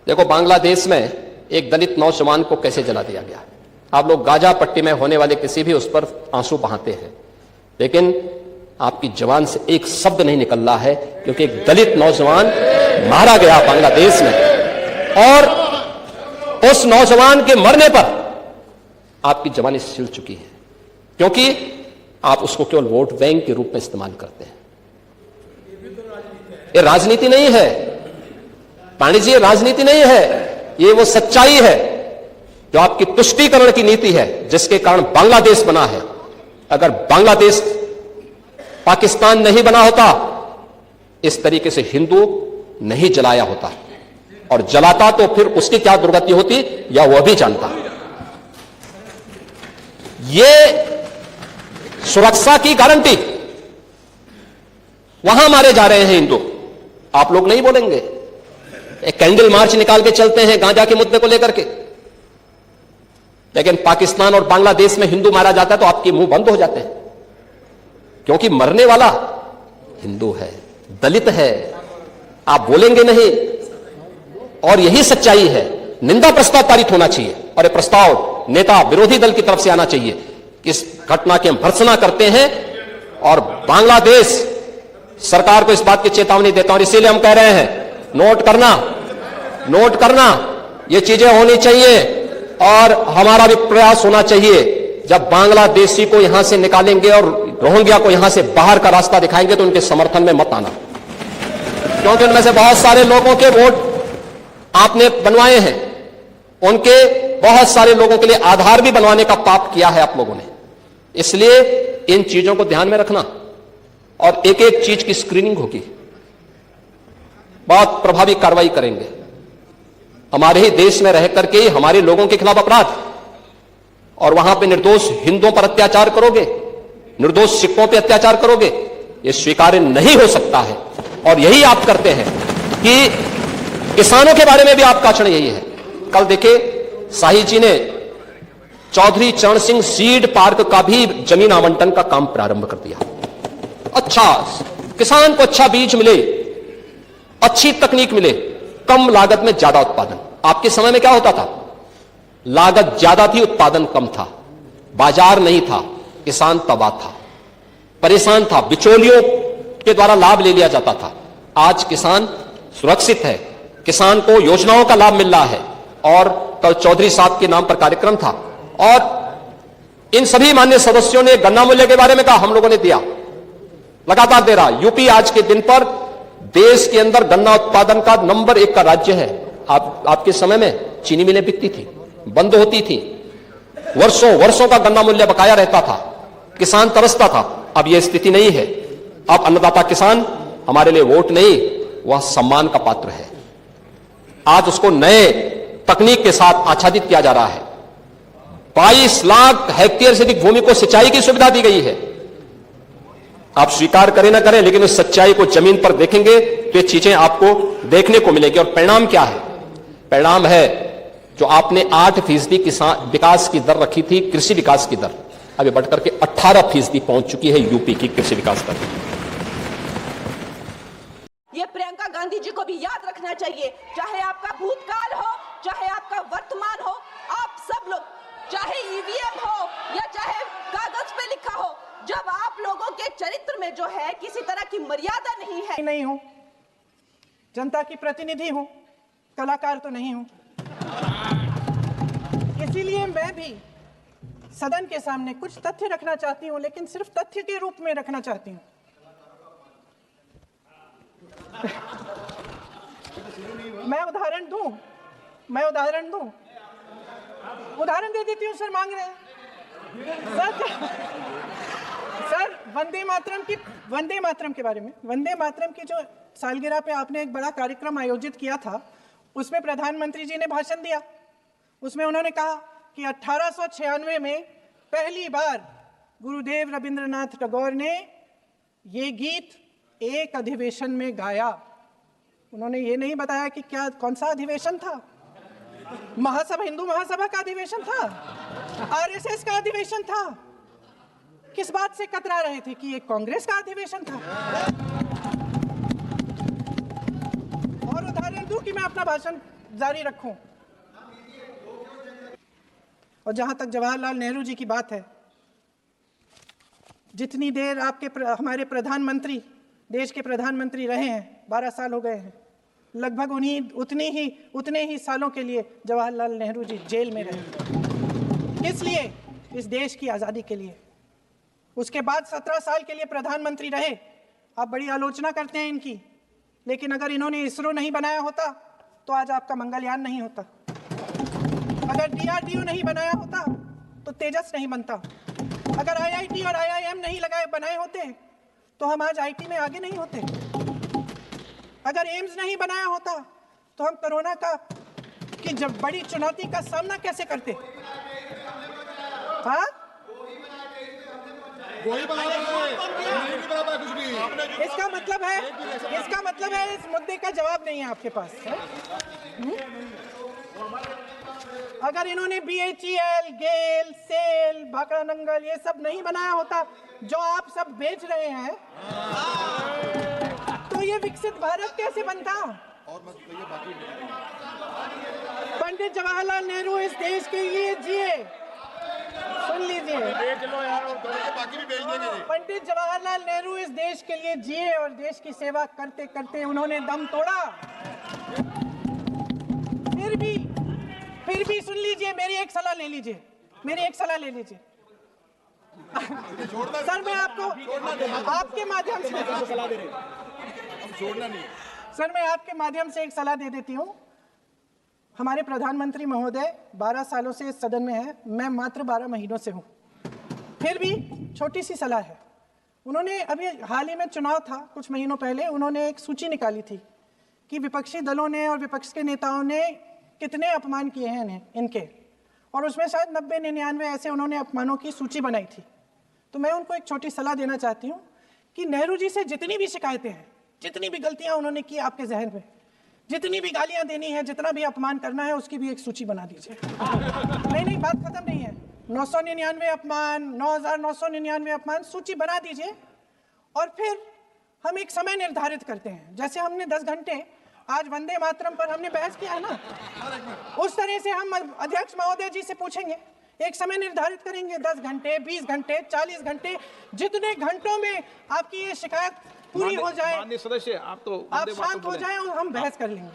देखो, बांग्लादेश में एक दलित नौजवान को कैसे जला दिया गया। आप लोग गाजा पट्टी में होने वाले किसी भी उस पर आंसू बहाते हैं, लेकिन आपकी जबान से एक शब्द नहीं निकल रहा है, क्योंकि एक दलित नौजवान मारा गया बांग्लादेश में, और उस नौजवान के मरने पर आपकी जबान सिल चुकी है, क्योंकि आप उसको केवल वोट बैंक के रूप में इस्तेमाल करते हैं। ये राजनीति नहीं है पांडे जी, ये राजनीति नहीं है, ये वो सच्चाई है जो आपकी तुष्टीकरण की नीति है, जिसके कारण बांग्लादेश बना है। अगर बांग्लादेश पाकिस्तान नहीं बना होता, इस तरीके से हिंदू नहीं जलाया होता, और जलाता तो फिर उसकी क्या दुर्गति होती या वह भी जानता। ये सुरक्षा की गारंटी वहां मारे जा रहे हैं हिंदू, आप लोग नहीं बोलेंगे। एक कैंडल मार्च निकाल के चलते हैं गांजा के मुद्दे को लेकर के, लेकिन पाकिस्तान और बांग्लादेश में हिंदू मारा जाता है तो आपके मुंह बंद हो जाते हैं, क्योंकि मरने वाला हिंदू है, दलित है, आप बोलेंगे नहीं। और यही सच्चाई है। निंदा प्रस्ताव पारित होना चाहिए, और यह प्रस्ताव नेता विरोधी दल की तरफ से आना चाहिए। इस घटना की हम भर्त्सना करते हैं और बांग्लादेश सरकार को इस बात की चेतावनी देता हूं, और इसीलिए हम कह रहे हैं नोट करना, ये चीजें होनी चाहिए, और हमारा भी प्रयास होना चाहिए। जब बांग्लादेशी को यहां से निकालेंगे और रोहिंग्या को यहां से बाहर का रास्ता दिखाएंगे, तो उनके समर्थन में मत आना, क्योंकि उनमें से बहुत सारे लोगों के वोट आपने बनवाए हैं, उनके बहुत सारे लोगों के लिए आधार भी बनवाने का पाप किया है आप लोगों ने। इसलिए इन चीजों को ध्यान में रखना, और एक एक चीज की स्क्रीनिंग होगी, बहुत प्रभावी कार्रवाई करेंगे। हमारे ही देश में रह करके ही हमारे लोगों के खिलाफ अपराध, और वहां पे निर्दोष हिंदुओं पर अत्याचार करोगे, निर्दोष सिखों पे अत्याचार करोगे, यह स्वीकार्य नहीं हो सकता है। और यही आप करते हैं कि किसानों के बारे में भी आपका आचरण यही है। कल देखे शाही जी ने चौधरी चरण सिंह सीड पार्क का भी जमीन आवंटन का काम प्रारंभ कर दिया। अच्छा, किसान को अच्छा बीज मिले, अच्छी तकनीक मिले, कम लागत में ज्यादा उत्पादन। आपके समय में क्या होता था? लागत ज्यादा थी, उत्पादन कम था, बाजार नहीं था, किसान तबाह था, परेशान था, बिचौलियों के द्वारा लाभ ले लिया जाता था। आज किसान सुरक्षित है, किसान को योजनाओं का लाभ मिल रहा है। और कल चौधरी साहब के नाम पर कार्यक्रम था, और इन सभी मान्य सदस्यों ने गन्ना मूल्य के बारे में कहा, हम लोगों ने दिया, लगातार दे रहा। यूपी आज के दिन पर देश के अंदर गन्ना उत्पादन का नंबर 1 का राज्य है। आपके समय में चीनी मिलें बिकती थी, बंद होती थी, वर्षों का गन्ना मूल्य बकाया रहता था, किसान तरसता था। अब यह स्थिति नहीं है। अब अन्नदाता किसान हमारे लिए वोट नहीं, वह सम्मान का पात्र है। आज उसको नए तकनीक के साथ आच्छादित किया जा रहा है। 22 लाख हेक्टेयर से अधिक भूमि को सिंचाई की सुविधा दी गई है। आप स्वीकार करें ना करें, लेकिन उस सच्चाई को जमीन पर देखेंगे तो ये चीजें आपको देखने को मिलेगी। और परिणाम क्या है? परिणाम है जो आपने 8% किसान विकास की दर रखी थी, कृषि विकास की दर, अभी बढ़कर के 18% पहुंच चुकी है यूपी की कृषि विकास दर। ये प्रियंका गांधी जी को भी याद रखना चाहिए, चाहे आपका भूतकाल हो, चाहे आपका वर्तमान हो, आप सब लोग, चाहे ईवीएम हो या चाहे कागज पे लिखा हो, जब आप लोगों के चरित्र में जो है किसी तरह की मर्यादा नहीं है। नहीं हूं, जनता की प्रतिनिधि हूं, कलाकार तो नहीं हूं। इसीलिए मैं भी सदन के सामने कुछ तथ्य रखना चाहती हूं, लेकिन सिर्फ तथ्य के रूप में रखना चाहती हूं। मैं उदाहरण दे देती हूँ। सर मांग रहे हैं सर वंदे मातरम के बारे में, वंदे मातरम की जो सालगिरह पे आपने एक बड़ा कार्यक्रम आयोजित किया था, उसमें प्रधानमंत्री जी ने भाषण दिया। उसमें उन्होंने कहा कि 1896 में पहली बार गुरुदेव रविंद्रनाथ टैगोर ने ये गीत एक अधिवेशन में गाया। उन्होंने ये नहीं बताया कि कौन सा अधिवेशन था। महासभा, हिंदू महासभा का अधिवेशन था, आरएसएस का अधिवेशन था। किस बात से कतरा रहे थे कि ये कांग्रेस का अधिवेशन था। और उदाहरण दूं कि मैं अपना भाषण जारी रखूं। और जहां तक जवाहरलाल नेहरू जी की बात है, जितनी देर हमारे प्रधानमंत्री, देश के प्रधानमंत्री रहे हैं, 12 साल हो गए हैं, लगभग उतने ही सालों के लिए जवाहरलाल नेहरू जी जेल में रहे। किस लिए? इस देश की आज़ादी के लिए। उसके बाद 17 साल के लिए प्रधानमंत्री रहे। आप बड़ी आलोचना करते हैं इनकी, लेकिन अगर इन्होंने इसरो नहीं बनाया होता तो आज आपका मंगलयान नहीं होता। अगर DRDO नहीं बनाया होता तो तेजस नहीं बनता। अगर IIT और IIM नहीं बनाए होते तो हम आज IT में आगे नहीं होते। अगर एम्स नहीं बनाया होता तो हम कोरोना की जब बड़ी चुनौती का सामना कैसे करते? हाँ, इसका मतलब है इस मुद्दे का जवाब नहीं है आपके पास। अगर इन्होंने BHEL, गेल, सेल, भाखड़ा नंगल ये सब नहीं बनाया होता जो आप सब बेच रहे हैं, तो ये विकसित भारत कैसे बनता? पंडित जवाहरलाल नेहरू इस देश के लिए जिए। सुन लीजिए, पंडित जवाहरलाल नेहरू इस देश के लिए जिए और देश की सेवा करते करते उन्होंने दम तोड़ा। फिर भी सुन लीजिए, मेरी एक सलाह ले लीजिए। सर, मैं आपके माध्यम से आपके माध्यम से एक सलाह दे देती हूँ। हमारे प्रधानमंत्री महोदय 12 सालों से इस सदन में हैं, मैं मात्र 12 महीनों से हूँ। फिर भी छोटी सी सलाह है। उन्होंने अभी हाल ही में चुनाव था, कुछ महीनों पहले उन्होंने एक सूची निकाली थी कि विपक्षी दलों ने और विपक्ष के नेताओं ने कितने अपमान किए हैं इनके, और उसमें शायद 90-99 ऐसे उन्होंने अपमानों की सूची बनाई थी। तो मैं उनको एक छोटी सलाह देना चाहती हूँ कि नेहरू जी से जितनी भी शिकायतें हैं, जितनी भी गलतियाँ उन्होंने की आपके जहन में, जितनी भी गालियाँ देनी है, जितना भी अपमान करना है, उसकी भी एक सूची बना दीजिए। नहीं, बात खत्म नहीं है। 999 अपमान, 9,999 अपमान, सूची बना दीजिए और फिर हम एक समय निर्धारित करते हैं। जैसे हमने 10 घंटे आज वंदे मातरम पर हमने बहस किया है ना, उस तरह से हम अध्यक्ष महोदय जी से पूछेंगे, एक समय निर्धारित करेंगे, 10 घंटे, 20 घंटे, 40 घंटे, जितने घंटों में आपकी ये शिकायत पूरी हो जाए, सदस्य आप शांत हो जाए और हम बहस कर लेंगे।